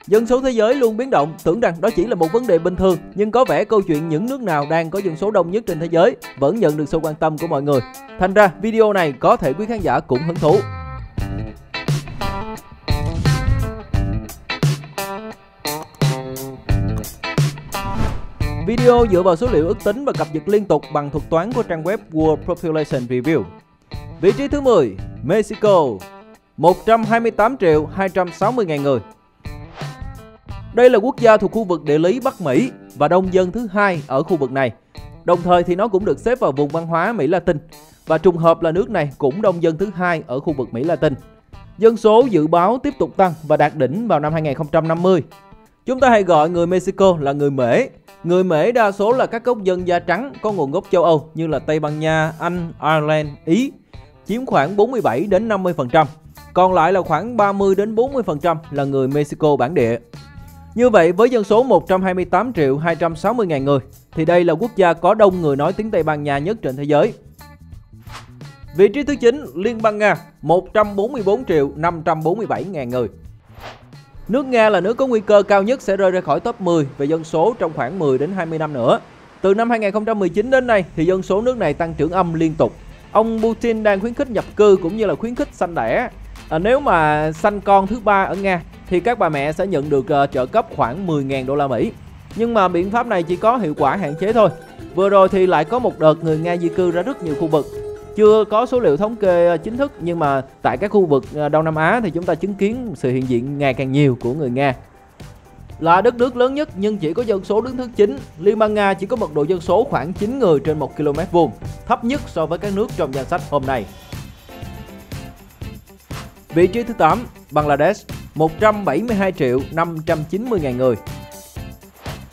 Dân số thế giới luôn biến động, tưởng rằng đó chỉ là một vấn đề bình thường, nhưng có vẻ câu chuyện những nước nào đang có dân số đông nhất trên thế giới vẫn nhận được sự quan tâm của mọi người. Thành ra video này có thể quý khán giả cũng hứng thú. Video dựa vào số liệu ước tính và cập nhật liên tục bằng thuật toán của trang web World Population Review. Vị trí thứ 10, Mexico, 128.260.000 người. Đây là quốc gia thuộc khu vực địa lý Bắc Mỹ và đông dân thứ hai ở khu vực này. Đồng thời thì nó cũng được xếp vào vùng văn hóa Mỹ Latin và trùng hợp là nước này cũng đông dân thứ hai ở khu vực Mỹ Latin. Dân số dự báo tiếp tục tăng và đạt đỉnh vào năm 2050. Chúng ta hay gọi người Mexico là người Mễ. Người Mễ đa số là các gốc dân da trắng có nguồn gốc châu Âu như là Tây Ban Nha, Anh, Ireland, Ý, chiếm khoảng 47 đến 50%. Còn lại là khoảng 30 đến 40% là người Mexico bản địa. Như vậy với dân số 128.260.000 người thì đây là quốc gia có đông người nói tiếng Tây Ban Nha nhất trên thế giới. Vị trí thứ 9, Liên bang Nga, 144.547.000 người. Nước Nga là nước có nguy cơ cao nhất sẽ rơi ra khỏi top 10 về dân số trong khoảng 10 đến 20 năm nữa. Từ năm 2019 đến nay thì dân số nước này tăng trưởng âm liên tục. Ông Putin đang khuyến khích nhập cư cũng như là khuyến khích sanh đẻ. Nếu mà sanh con thứ 3 ở Nga thì các bà mẹ sẽ nhận được trợ cấp khoảng 10.000 đô la Mỹ. Nhưng mà biện pháp này chỉ có hiệu quả hạn chế thôi. Vừa rồi thì lại có một đợt người Nga di cư ra rất nhiều khu vực. Chưa có số liệu thống kê chính thức nhưng mà tại các khu vực Đông Nam Á thì chúng ta chứng kiến sự hiện diện ngày càng nhiều của người Nga. Là đất nước lớn nhất nhưng chỉ có dân số đứng thứ 9, Liên bang Nga chỉ có mật độ dân số khoảng 9 người trên 1 km vuông, thấp nhất so với các nước trong danh sách hôm nay. Vị trí thứ 8, Bangladesh, 172.590.000 người.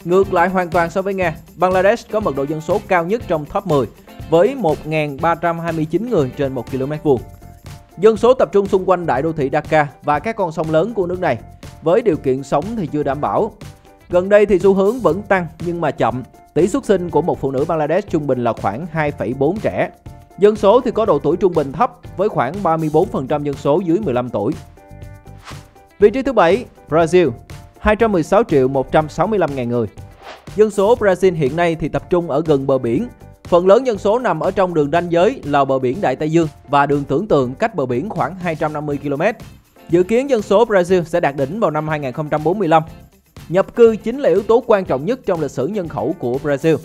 Ngược lại hoàn toàn so với Nga, Bangladesh có mật độ dân số cao nhất trong top 10 với 1.329 người trên 1 km vuông. Dân số tập trung xung quanh đại đô thị Dhaka và các con sông lớn của nước này, với điều kiện sống thì chưa đảm bảo. Gần đây thì xu hướng vẫn tăng nhưng mà chậm. Tỷ suất sinh của một phụ nữ Bangladesh trung bình là khoảng 2,4 trẻ. Dân số thì có độ tuổi trung bình thấp với khoảng 34% dân số dưới 15 tuổi. Vị trí thứ 7, Brazil, 216.165.000 người. Dân số Brazil hiện nay thì tập trung ở gần bờ biển. Phần lớn dân số nằm ở trong đường ranh giới là bờ biển Đại Tây Dương và đường tưởng tượng cách bờ biển khoảng 250 km. Dự kiến dân số Brazil sẽ đạt đỉnh vào năm 2045. Nhập cư chính là yếu tố quan trọng nhất trong lịch sử nhân khẩu của Brazil.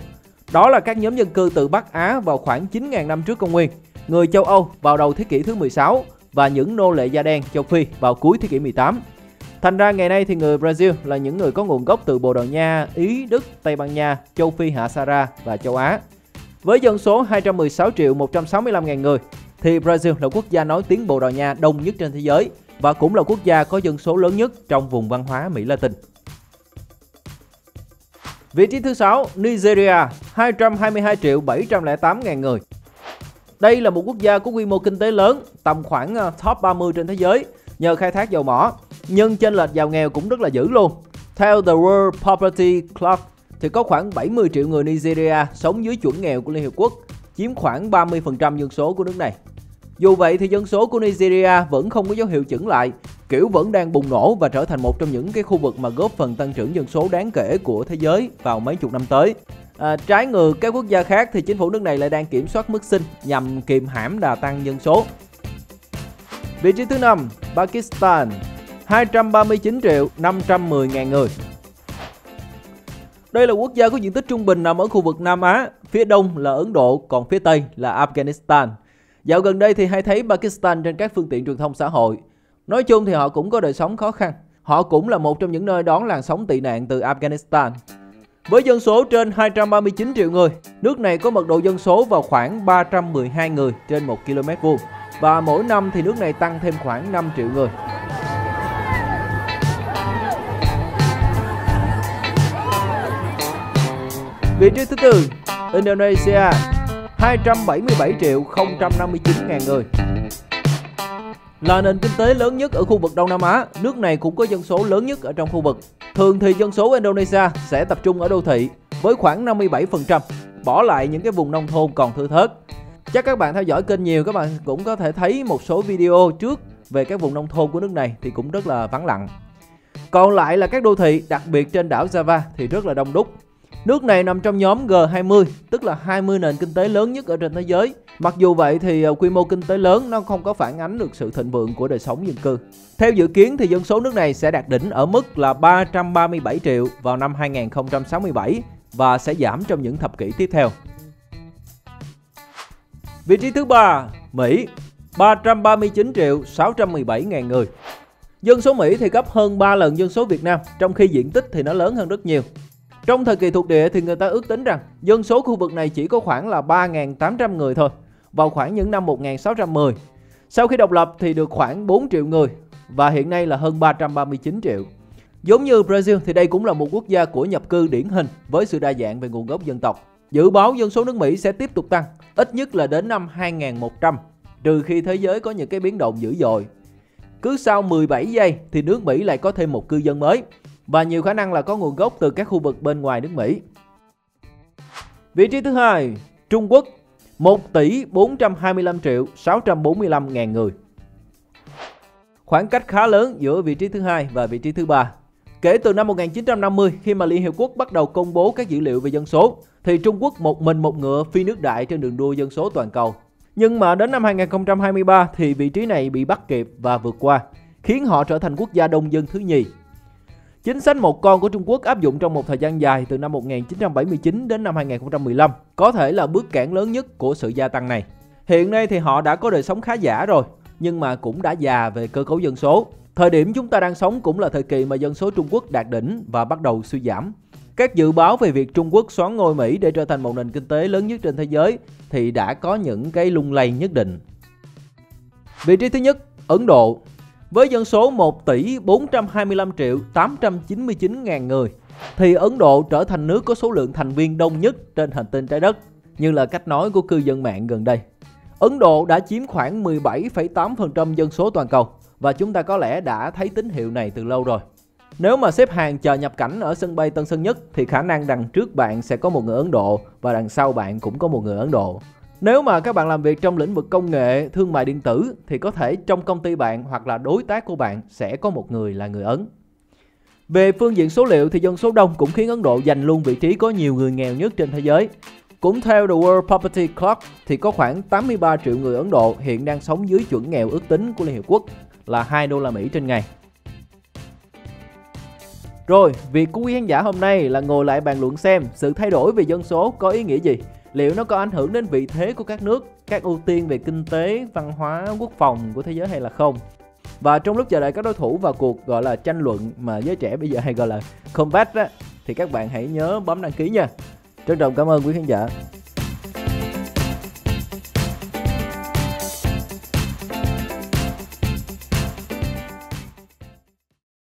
Đó là các nhóm dân cư từ Bắc Á vào khoảng 9.000 năm trước công nguyên, người châu Âu vào đầu thế kỷ thứ 16 và những nô lệ da đen châu Phi vào cuối thế kỷ 18. Thành ra ngày nay thì người Brazil là những người có nguồn gốc từ Bồ Đào Nha, Ý, Đức, Tây Ban Nha, châu Phi Hạ Sa-ra và châu Á. Với dân số 216.165.000 người thì Brazil là quốc gia nói tiếng Bồ Đào Nha đông nhất trên thế giới và cũng là quốc gia có dân số lớn nhất trong vùng văn hóa Mỹ Latin. Vị trí thứ 6, Nigeria, 222.708.000 người. Đây là một quốc gia có quy mô kinh tế lớn, tầm khoảng top 30 trên thế giới nhờ khai thác dầu mỏ, nhưng chênh lệch giàu nghèo cũng rất là dữ luôn. Theo The World Poverty Clock thì có khoảng 70 triệu người Nigeria sống dưới chuẩn nghèo của Liên Hiệp Quốc, chiếm khoảng 30% dân số của nước này. Dù vậy thì dân số của Nigeria vẫn không có dấu hiệu chững lại, kiểu vẫn đang bùng nổ và trở thành một trong những cái khu vực mà góp phần tăng trưởng dân số đáng kể của thế giới vào mấy chục năm tới. Trái ngược các quốc gia khác thì chính phủ nước này lại đang kiểm soát mức sinh nhằm kiềm hãm đà tăng dân số. Vị trí thứ 5, Pakistan, 239.510.000 người. Đây là quốc gia có diện tích trung bình nằm ở khu vực Nam Á, phía đông là Ấn Độ, còn phía tây là Afghanistan. Dạo gần đây thì hay thấy Pakistan trên các phương tiện truyền thông xã hội. Nói chung thì họ cũng có đời sống khó khăn. Họ cũng là một trong những nơi đón làn sóng tị nạn từ Afghanistan. Với dân số trên 239 triệu người, nước này có mật độ dân số vào khoảng 312 người trên 1 km vuông. Và mỗi năm thì nước này tăng thêm khoảng 5 triệu người. Vị trí thứ tư, Indonesia, 277.059.000 người. Là nền kinh tế lớn nhất ở khu vực Đông Nam Á, nước này cũng có dân số lớn nhất ở trong khu vực. Thường thì dân số Indonesia sẽ tập trung ở đô thị với khoảng 57%, bỏ lại những cái vùng nông thôn còn thưa thớt. Chắc các bạn theo dõi kênh nhiều, các bạn cũng có thể thấy một số video trước về các vùng nông thôn của nước này thì cũng rất là vắng lặng. Còn lại là các đô thị, đặc biệt trên đảo Java thì rất là đông đúc. Nước này nằm trong nhóm G20, tức là 20 nền kinh tế lớn nhất ở trên thế giới. Mặc dù vậy thì quy mô kinh tế lớn nó không có phản ánh được sự thịnh vượng của đời sống dân cư. Theo dự kiến thì dân số nước này sẽ đạt đỉnh ở mức là 337 triệu vào năm 2067 và sẽ giảm trong những thập kỷ tiếp theo. Vị trí thứ 3, Mỹ, 339 triệu 617 ngàn người. Dân số Mỹ thì gấp hơn 3 lần dân số Việt Nam, trong khi diện tích thì nó lớn hơn rất nhiều. Trong thời kỳ thuộc địa thì người ta ước tính rằng dân số khu vực này chỉ có khoảng là 3.800 người thôi, vào khoảng những năm 1610. Sau khi độc lập thì được khoảng 4 triệu người và hiện nay là hơn 339 triệu. Giống như Brazil thì đây cũng là một quốc gia của nhập cư điển hình với sự đa dạng về nguồn gốc dân tộc. Dự báo dân số nước Mỹ sẽ tiếp tục tăng, ít nhất là đến năm 2100, trừ khi thế giới có những cái biến động dữ dội. Cứ sau 17 giây thì nước Mỹ lại có thêm một cư dân mới và nhiều khả năng là có nguồn gốc từ các khu vực bên ngoài nước Mỹ. Vị trí thứ 2, Trung Quốc, 1 tỷ 425 triệu 645 ngàn người. Khoảng cách khá lớn giữa vị trí thứ 2 và vị trí thứ 3. Kể từ năm 1950 khi mà Liên Hiệp Quốc bắt đầu công bố các dữ liệu về dân số thì Trung Quốc một mình một ngựa phi nước đại trên đường đua dân số toàn cầu. Nhưng mà đến năm 2023 thì vị trí này bị bắt kịp và vượt qua, khiến họ trở thành quốc gia đông dân thứ nhì. Chính sách một con của Trung Quốc áp dụng trong một thời gian dài từ năm 1979 đến năm 2015 có thể là bước cản lớn nhất của sự gia tăng này. Hiện nay thì họ đã có đời sống khá giả rồi, nhưng mà cũng đã già về cơ cấu dân số. Thời điểm chúng ta đang sống cũng là thời kỳ mà dân số Trung Quốc đạt đỉnh và bắt đầu suy giảm. Các dự báo về việc Trung Quốc soán ngôi Mỹ để trở thành một nền kinh tế lớn nhất trên thế giới thì đã có những cái lung lay nhất định. Vị trí thứ nhất, Ấn Độ. Với dân số 1 tỷ 425 triệu 899 ngàn người thì Ấn Độ trở thành nước có số lượng thành viên đông nhất trên hành tinh trái đất, như là cách nói của cư dân mạng gần đây. Ấn Độ đã chiếm khoảng 17,8% dân số toàn cầu và chúng ta có lẽ đã thấy tín hiệu này từ lâu rồi. Nếu mà xếp hàng chờ nhập cảnh ở sân bay Tân Sơn Nhất thì khả năng đằng trước bạn sẽ có một người Ấn Độ và đằng sau bạn cũng có một người Ấn Độ. Nếu mà các bạn làm việc trong lĩnh vực công nghệ, thương mại điện tử thì có thể trong công ty bạn hoặc là đối tác của bạn sẽ có một người là người Ấn. Về phương diện số liệu thì dân số đông cũng khiến Ấn Độ giành luôn vị trí có nhiều người nghèo nhất trên thế giới. Cũng theo The World Poverty Clock thì có khoảng 83 triệu người Ấn Độ hiện đang sống dưới chuẩn nghèo ước tính của Liên Hiệp Quốc là 2 đô la Mỹ trên ngày. Rồi, việc của quý khán giả hôm nay là ngồi lại bàn luận xem sự thay đổi về dân số có ý nghĩa gì. Liệu nó có ảnh hưởng đến vị thế của các nước, các ưu tiên về kinh tế, văn hóa, quốc phòng của thế giới hay là không? Và trong lúc chờ đợi các đối thủ vào cuộc gọi là tranh luận mà giới trẻ bây giờ hay gọi là combat á, thì các bạn hãy nhớ bấm đăng ký nha. Trân trọng cảm ơn quý khán giả.